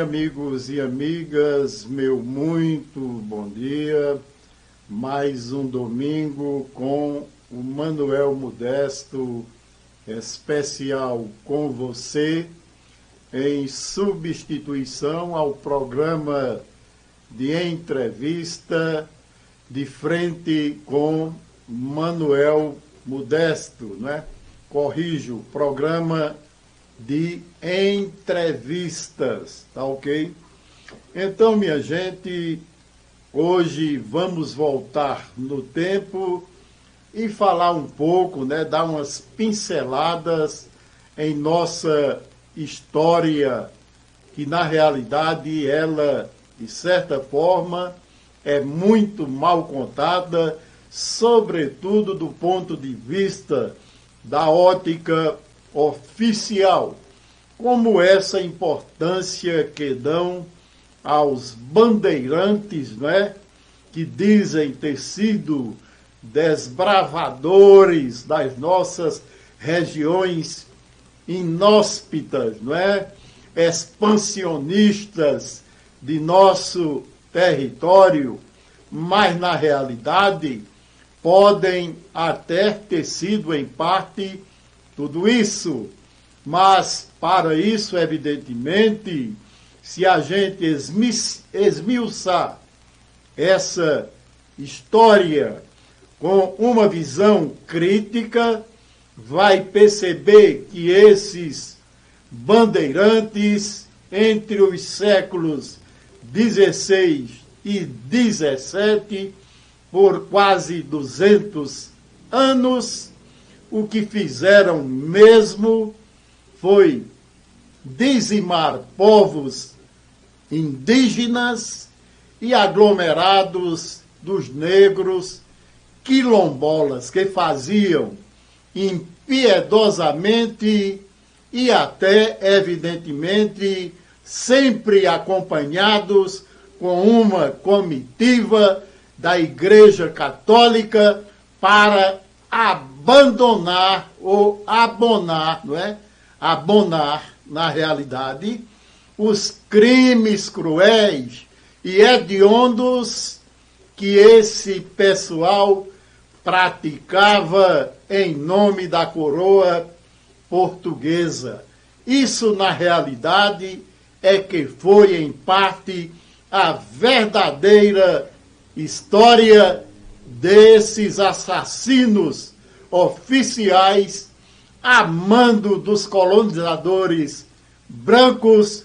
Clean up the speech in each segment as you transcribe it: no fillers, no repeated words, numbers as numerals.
amigos e amigas, meu muito bom dia. Mais um domingo com o Manuel Modesto, especial com você, em substituição ao programa de entrevista de frente com Manuel Modesto, né? Corrijo, programa de entrevistas, tá ok? Então, minha gente, hoje vamos voltar no tempo e falar um pouco, né, dar umas pinceladas em nossa história, que na realidade ela, de certa forma, é muito mal contada, sobretudo do ponto de vista da ótica oficial, como essa importância que dão aos bandeirantes, né, que dizem ter sido desbravadores das nossas regiões inóspitas, não é? Expansionistas de nosso território, mas na realidade podem até ter sido em parte tudo isso, mas para isso, evidentemente, se a gente esmiuçar essa história com uma visão crítica, vai perceber que esses bandeirantes, entre os séculos XVI e XVII, por quase 200 anos, o que fizeram mesmo foi dizimar povos indígenas e aglomerados dos negros quilombolas, que faziam impiedosamente e até, evidentemente, sempre acompanhados com uma comitiva da Igreja Católica para abandonar ou abonar, não é? Abonar, na realidade, os crimes cruéis e hediondos que esse pessoal praticava em nome da coroa portuguesa. Isso, na realidade, é que foi, em parte, a verdadeira história desses assassinos oficiais a mando dos colonizadores brancos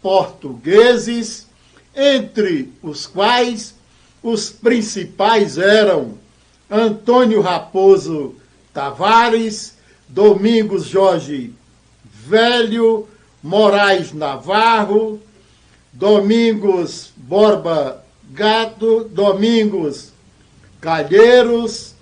portugueses, entre os quais os principais eram Antônio Raposo Tavares, Domingos Jorge Velho, Moraes Navarro, Domingos Borba Gato, Domingos Calheiros,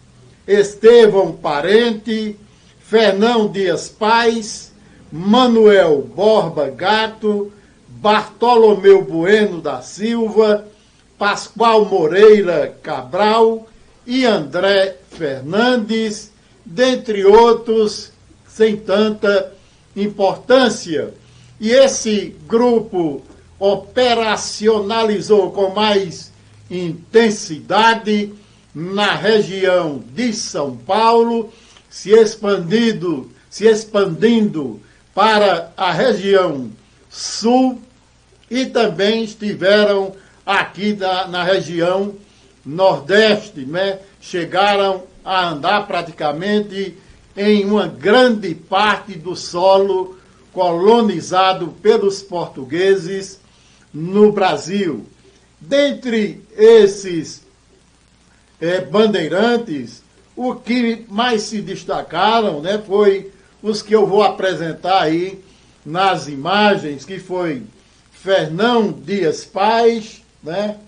Estevão Parente, Fernão Dias Paz, Manuel Borba Gato, Bartolomeu Bueno da Silva, Pascoal Moreira Cabral e André Fernandes, dentre outros, sem tanta importância. E esse grupo operacionalizou com mais intensidade na região de São Paulo, se expandindo para a região sul, e também estiveram aqui na região nordeste, né? Chegaram a andar praticamente em uma grande parte do solo colonizado pelos portugueses no Brasil. Dentre esses bandeirantes, o que mais se destacaram, né, foi os que eu vou apresentar aí nas imagens, que foi Fernão Dias Paz, né,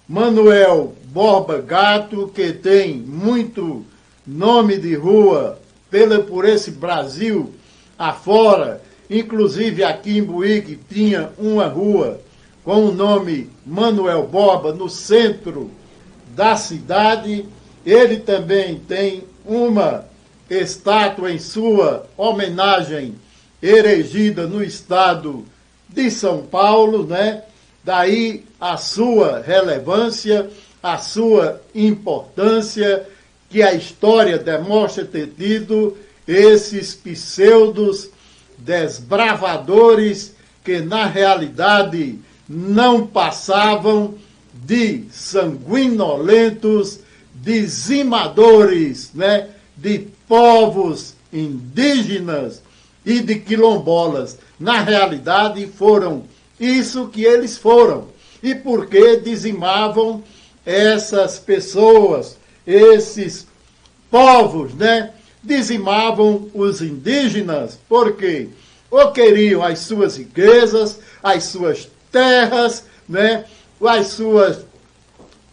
Manuel Borba Gato, que tem muito nome de rua por esse Brasil afora, inclusive aqui em Buíque tinha uma rua com o nome Manuel Borba no centro da cidade. Ele também tem uma estátua em sua homenagem erigida no estado de São Paulo, né? Daí a sua relevância, a sua importância, que a história demonstra ter tido esses pseudos desbravadores que na realidade não passavam de sanguinolentos dizimadores, né, de povos indígenas e de quilombolas. Na realidade foram isso que eles foram. E por que dizimavam essas pessoas, esses povos, né? Dizimavam os indígenas, porque ou queriam as suas riquezas, as suas terras, né? As suas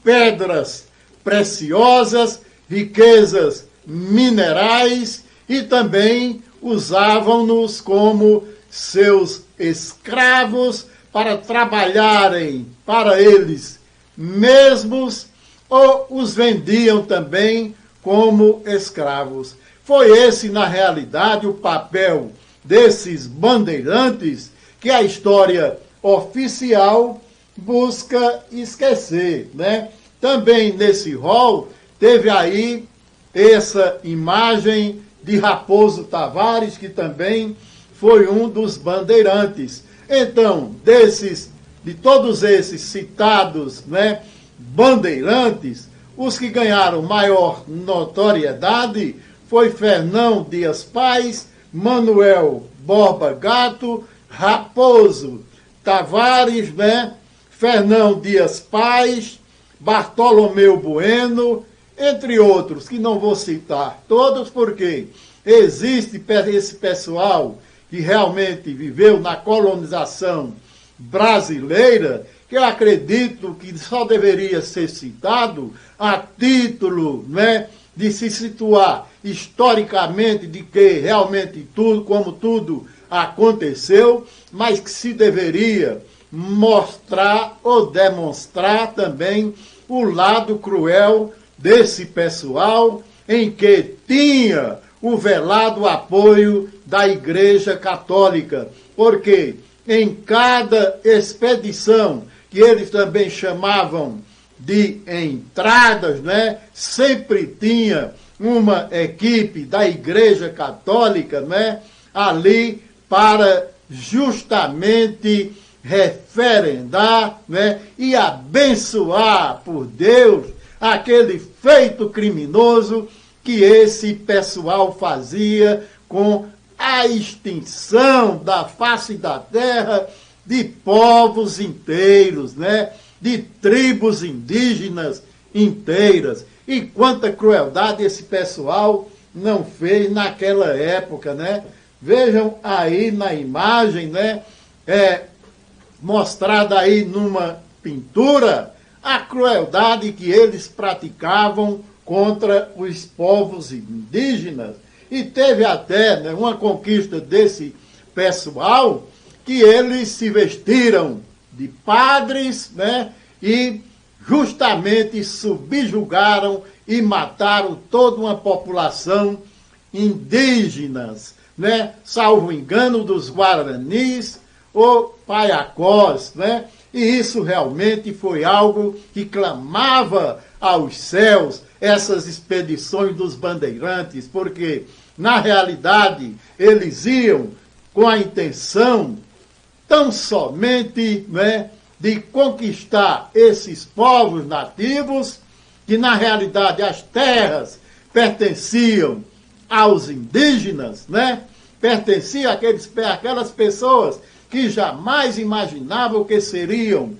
pedras preciosas, riquezas minerais, e também usavam-nos como seus escravos para trabalharem para eles mesmos, ou os vendiam também como escravos. Foi esse, na realidade, o papel desses bandeirantes que a história oficial busca esquecer, né? Também nesse rol teve aí essa imagem de Raposo Tavares, que também foi um dos bandeirantes. Então, de todos esses citados, né, bandeirantes, os que ganharam maior notoriedade foi Fernão Dias Paz, Manuel Borba Gato, Raposo Tavares, né, Fernão Dias Paz, Bartolomeu Bueno, entre outros, que não vou citar todos, porque existe esse pessoal que realmente viveu na colonização brasileira, que eu acredito que só deveria ser citado a título, né, de se situar historicamente de que realmente tudo, como tudo aconteceu, mas que se deveria mostrar ou demonstrar também o lado cruel desse pessoal, em que tinha o velado apoio da Igreja Católica, porque em cada expedição, que eles também chamavam de entradas, né, sempre tinha uma equipe da Igreja Católica, né, ali para justamente referendar, né, e abençoar por Deus aquele feito criminoso que esse pessoal fazia com a extinção da face da terra de povos inteiros, né? De tribos indígenas inteiras. E quanta crueldade esse pessoal não fez naquela época, né? Vejam aí na imagem, né? Mostrada aí numa pintura, a crueldade que eles praticavam contra os povos indígenas. E teve até, né, uma conquista desse pessoal, que eles se vestiram de padres, né, e justamente subjugaram e mataram toda uma população indígenas, né, salvo engano dos Guaranis ou Paiacós, né? E isso realmente foi algo que clamava aos céus, essas expedições dos bandeirantes, porque, na realidade, eles iam com a intenção tão somente, né, de conquistar esses povos nativos, que, na realidade, as terras pertenciam aos indígenas, né? Pertenciam àquelas pessoas que jamais imaginavam que seriam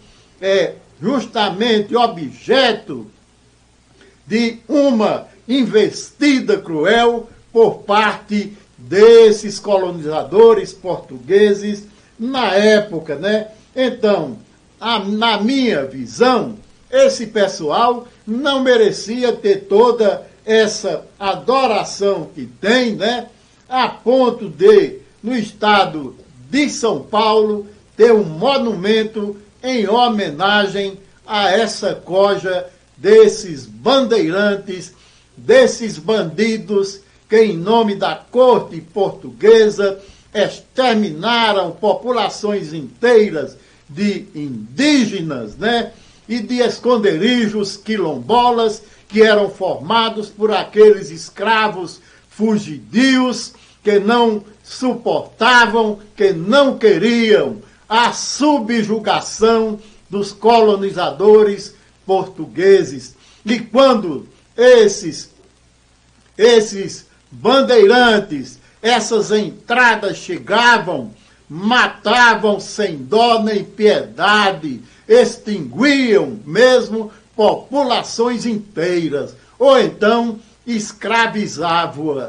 justamente objeto de uma investida cruel por parte desses colonizadores portugueses na época, né? Então, na minha visão, esse pessoal não merecia ter toda essa adoração que tem, né? A ponto de, no estado de São Paulo, ter um monumento em homenagem a essa coja desses bandeirantes, desses bandidos que, em nome da corte portuguesa, exterminaram populações inteiras de indígenas, né? E de esconderijos quilombolas que eram formados por aqueles escravos fugidios que não suportavam, que não queriam a subjugação dos colonizadores portugueses. E quando esses bandeirantes, essas entradas chegavam, matavam sem dó nem piedade, extinguiam mesmo populações inteiras, ou então escravizava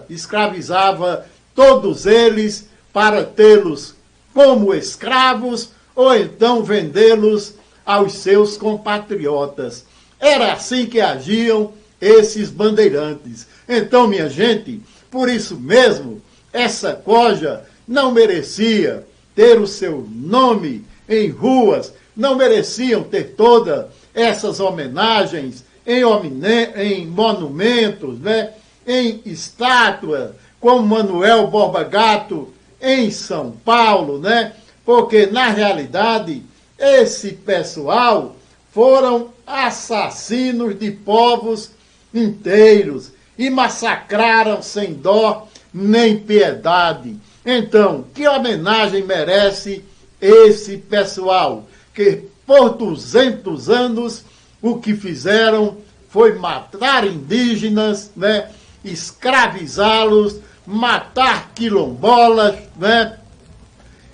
todos eles para tê-los como escravos, ou então vendê-los aos seus compatriotas. Era assim que agiam esses bandeirantes. Então, minha gente, por isso mesmo, essa coja não merecia ter o seu nome em ruas, não mereciam ter todas essas homenagens em monumentos, né? Em estátuas, como Manuel Borba Gato em São Paulo, né? Porque, na realidade, esse pessoal foram assassinos de povos inteiros e massacraram sem dó nem piedade. Então, que homenagem merece esse pessoal que por 200 anos o que fizeram foi matar indígenas, né? Escravizá-los, matar quilombolas, né?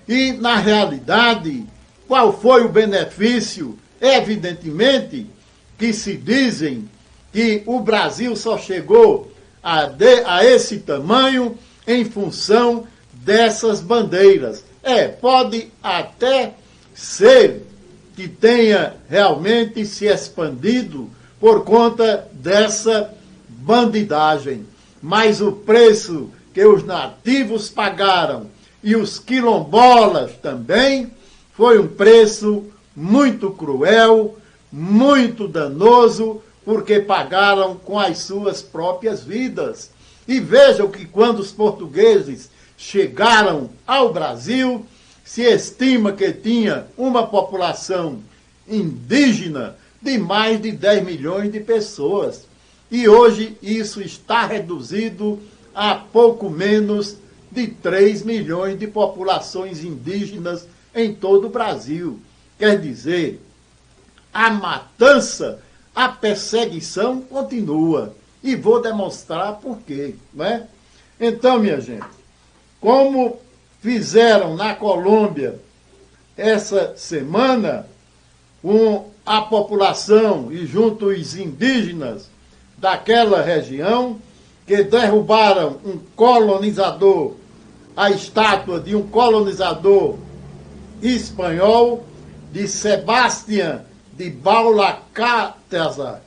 E, na realidade, qual foi o benefício? Evidentemente que se dizem que o Brasil só chegou a esse tamanho em função dessas bandeiras. Pode até ser que tenha realmente se expandido por conta dessa bandidagem. Mas o preço que os nativos pagaram e os quilombolas também foi um preço muito cruel, muito danoso, porque pagaram com as suas próprias vidas. E vejam que quando os portugueses chegaram ao Brasil, se estima que tinha uma população indígena de mais de 10 milhões de pessoas. E hoje isso está reduzido a pouco menos de 3 milhões de populações indígenas em todo o Brasil. Quer dizer, a matança, a perseguição continua. E vou demonstrar por quê, né? Então, minha gente, como fizeram na Colômbia essa semana, a população e junto os indígenas daquela região, que derrubaram um colonizador, a estátua de um colonizador espanhol, de Sebastián de Baulacateza.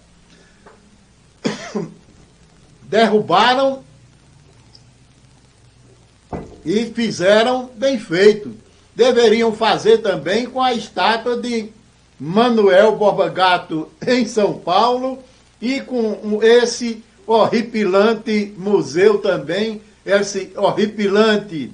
Derrubaram e fizeram bem feito. Deveriam fazer também com a estátua de Manuel Borba Gato em São Paulo e com esse horripilante museu também, esse horripilante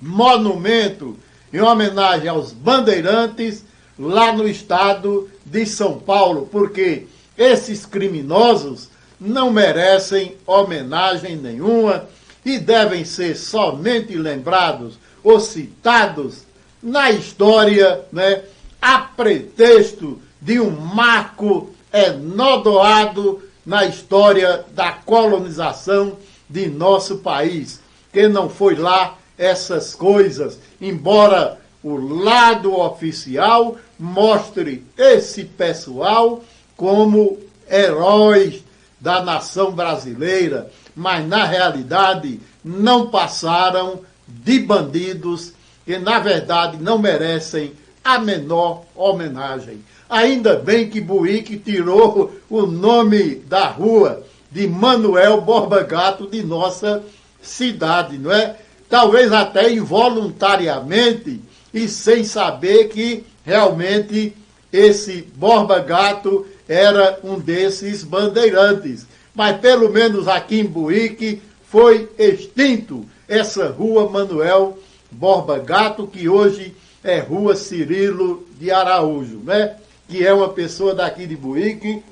monumento em homenagem aos bandeirantes lá no estado de São Paulo, porque esses criminosos não merecem homenagem nenhuma e devem ser somente lembrados ou citados na história, né, a pretexto de um marco enodoado na história da colonização de nosso país, que não foi lá essas coisas, embora o lado oficial mostre esse pessoal como heróis da nação brasileira, mas na realidade não passaram de bandidos que na verdade não merecem a menor homenagem. Ainda bem que Buíque tirou o nome da rua de Manuel Borba Gato de nossa cidade, não é? Talvez até involuntariamente e sem saber que realmente esse Borba Gato era um desses bandeirantes. Mas pelo menos aqui em Buíque foi extinto essa rua Manuel Borba Gato, que hoje é Rua Cirilo de Araújo, né? Que é uma pessoa daqui de Buíque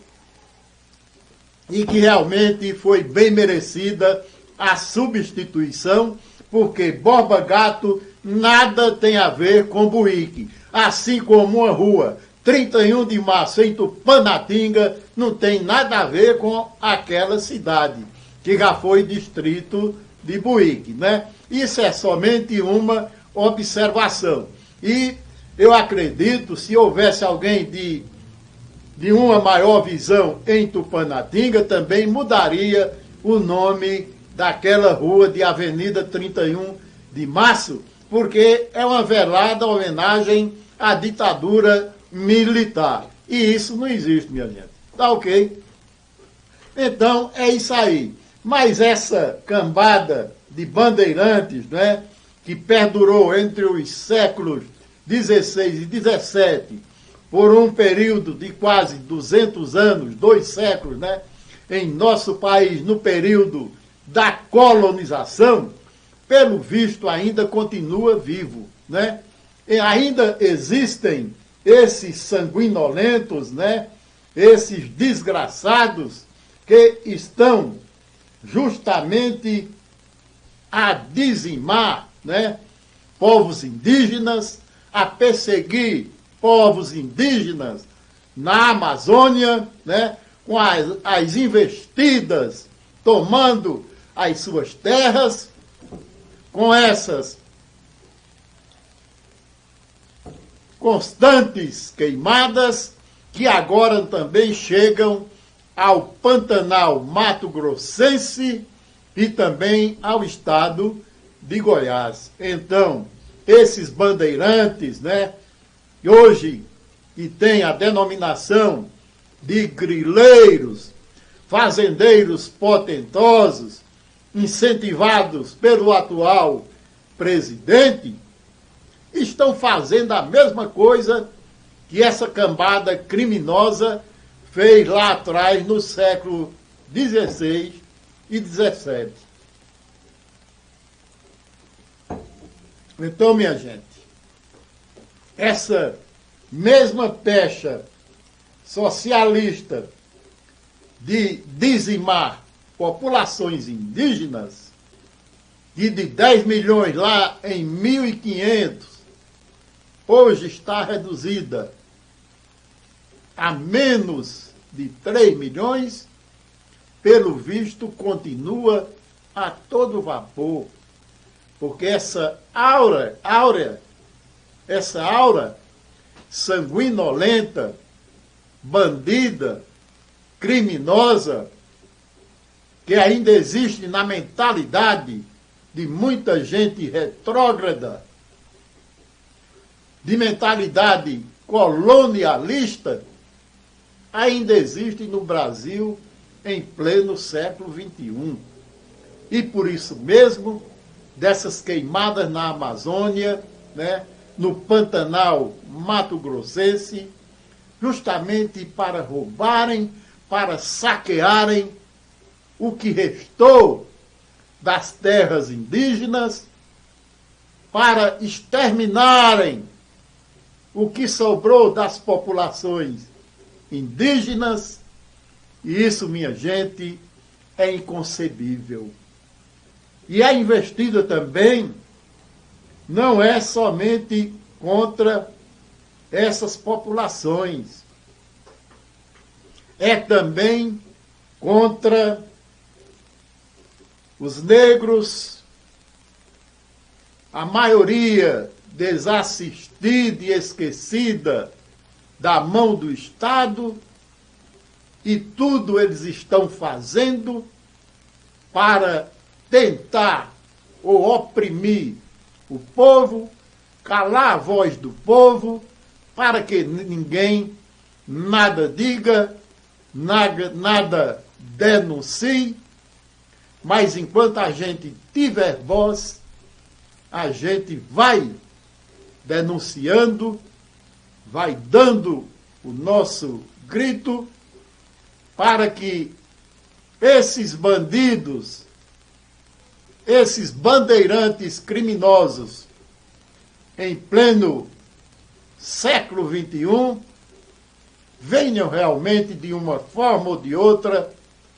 e que realmente foi bem merecida a substituição, porque Borba Gato nada tem a ver com Buíque. Assim como uma rua 31 de março em Tupanatinga não tem nada a ver com aquela cidade, que já foi distrito de Buíque, né? Isso é somente uma observação. E eu acredito, se houvesse alguém de uma maior visão em Tupanatinga, também mudaria o nome daquela rua de Avenida 31 de Março, porque é uma velada homenagem à ditadura militar. E isso não existe, minha gente. Tá ok? Então, é isso aí. Mas essa cambada de bandeirantes, né, que perdurou entre os séculos 16 e 17, por um período de quase 200 anos, 2 séculos, né, em nosso país, no período da colonização, pelo visto ainda continua vivo, né? E ainda existem esses sanguinolentos, né, esses desgraçados que estão justamente a dizimar, né, povos indígenas, a perseguir povos indígenas na Amazônia, né, com as investidas, tomando as suas terras, com essas constantes queimadas, que agora também chegam ao Pantanal Mato Grossense e também ao estado de Goiás. Então, esses bandeirantes, né, hoje, que tem a denominação de grileiros, fazendeiros potentosos, incentivados pelo atual presidente, estão fazendo a mesma coisa que essa cambada criminosa fez lá atrás, no século XVI e XVII. Então, minha gente, essa mesma pecha socialista de dizimar populações indígenas, e de 10 milhões lá em 1500, hoje está reduzida a menos de 3 milhões, pelo visto continua a todo vapor, porque essa aura sanguinolenta, bandida, criminosa, que ainda existe na mentalidade de muita gente retrógrada, de mentalidade colonialista, ainda existe no Brasil em pleno século XXI. E por isso mesmo, dessas queimadas na Amazônia, né, no Pantanal Mato Grossense, justamente para roubarem, para saquearem o que restou das terras indígenas, para exterminarem o que sobrou das populações indígenas, e isso, minha gente, é inconcebível. E a investida também não é somente contra essas populações, é também contra os negros, a maioria desassistida e esquecida da mão do Estado, e tudo eles estão fazendo para tentar ou oprimir o povo, calar a voz do povo, para que ninguém nada diga, nada denuncie, mas enquanto a gente tiver voz, a gente vai denunciando, vai dando o nosso grito para que esses bandidos, esses bandeirantes criminosos em pleno século XXI, venham realmente, de uma forma ou de outra,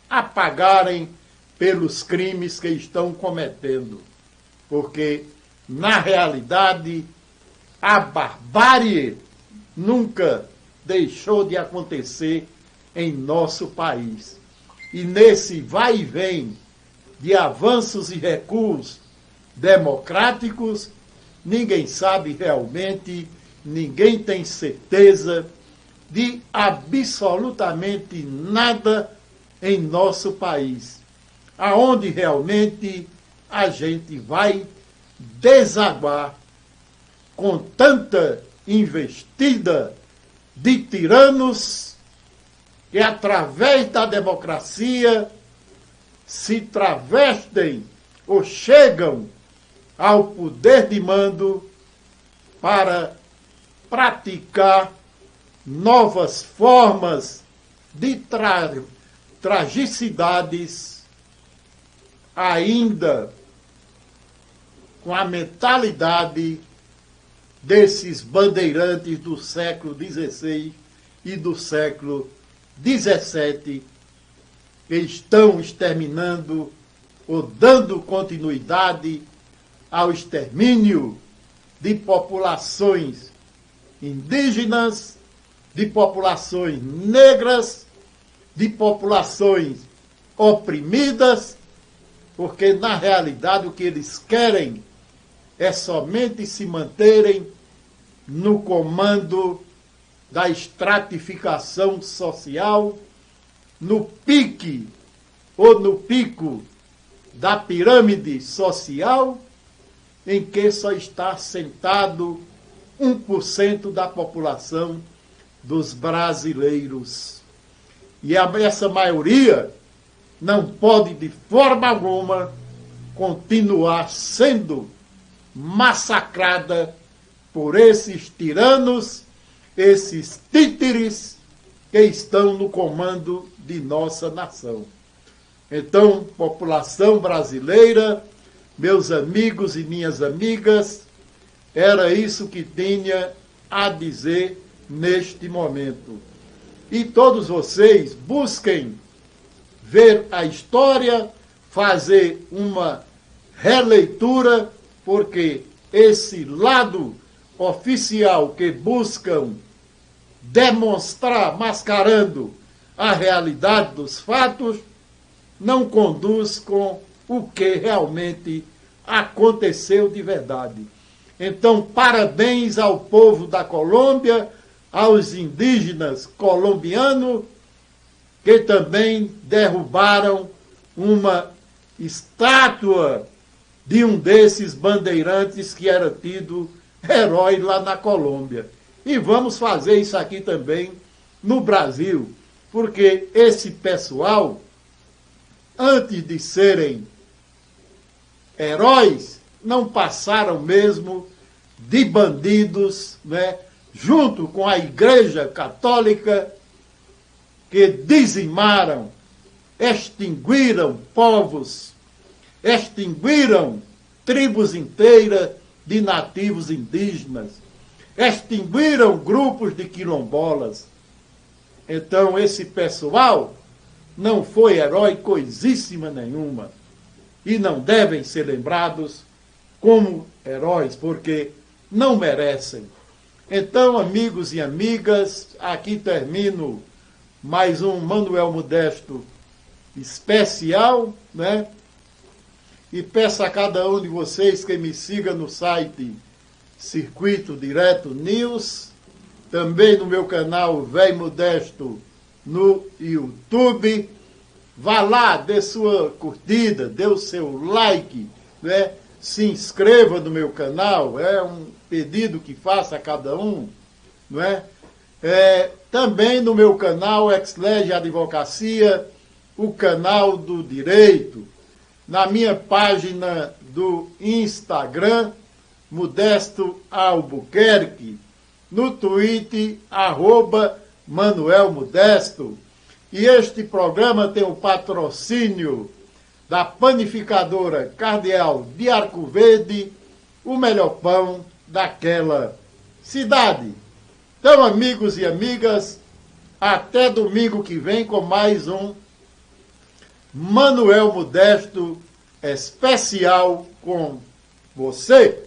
a pagarem pelos crimes que estão cometendo. Porque, na realidade, a barbárie nunca deixou de acontecer em nosso país. E nesse vai e vem de avanços e recuos democráticos, ninguém sabe realmente, ninguém tem certeza de absolutamente nada em nosso país, aonde realmente a gente vai desaguar com tanta investida de tiranos que, através da democracia, se travestem ou chegam ao poder de mando para praticar novas formas de tragicidades, ainda com a mentalidade desses bandeirantes do século XVI e do século XVII, que estão exterminando ou dando continuidade ao extermínio de populações indígenas, de populações negras, de populações oprimidas, porque na realidade o que eles querem é somente se manterem no comando da estratificação social, no pique ou no pico da pirâmide social, em que só está sentado 1% da população dos brasileiros. E essa maioria não pode, de forma alguma, continuar sendo massacrada por esses tiranos, esses títeres que estão no comando de nossa nação. Então, população brasileira, meus amigos e minhas amigas, era isso que tinha a dizer neste momento. E todos vocês busquem ver a história, fazer uma releitura, porque esse lado oficial que buscam demonstrar, mascarando a realidade dos fatos, não conduz com o que realmente aconteceu de verdade. Então, parabéns ao povo da Colômbia, aos indígenas colombianos, que também derrubaram uma estátua de um desses bandeirantes que era tido herói lá na Colômbia. E vamos fazer isso aqui também no Brasil, porque esse pessoal, antes de serem heróis, não passaram mesmo de bandidos, né? Junto com a Igreja Católica, que dizimaram, extinguiram povos, extinguiram tribos inteiras de nativos indígenas, extinguiram grupos de quilombolas. Então, esse pessoal não foi herói coisíssima nenhuma e não devem ser lembrados como heróis, porque não merecem. Então, amigos e amigas, aqui termino mais um Manuel Modesto especial, né? E peço a cada um de vocês que me siga no site Circuito Direto News, também no meu canal Velho Modesto no YouTube. Vá lá, dê sua curtida, dê o seu like, né? Se inscreva no meu canal, é um pedido que faço a cada um, não é? Também no meu canal Exlege Advocacia, o canal do direito, na minha página do Instagram, Modesto Albuquerque, no Twitter, @Manuel Modesto. E este programa tem o patrocínio da panificadora Cardeal de Arco Verde, o melhor pão daquela cidade. Então, amigos e amigas, até domingo que vem com mais um Manuel Modesto especial com você.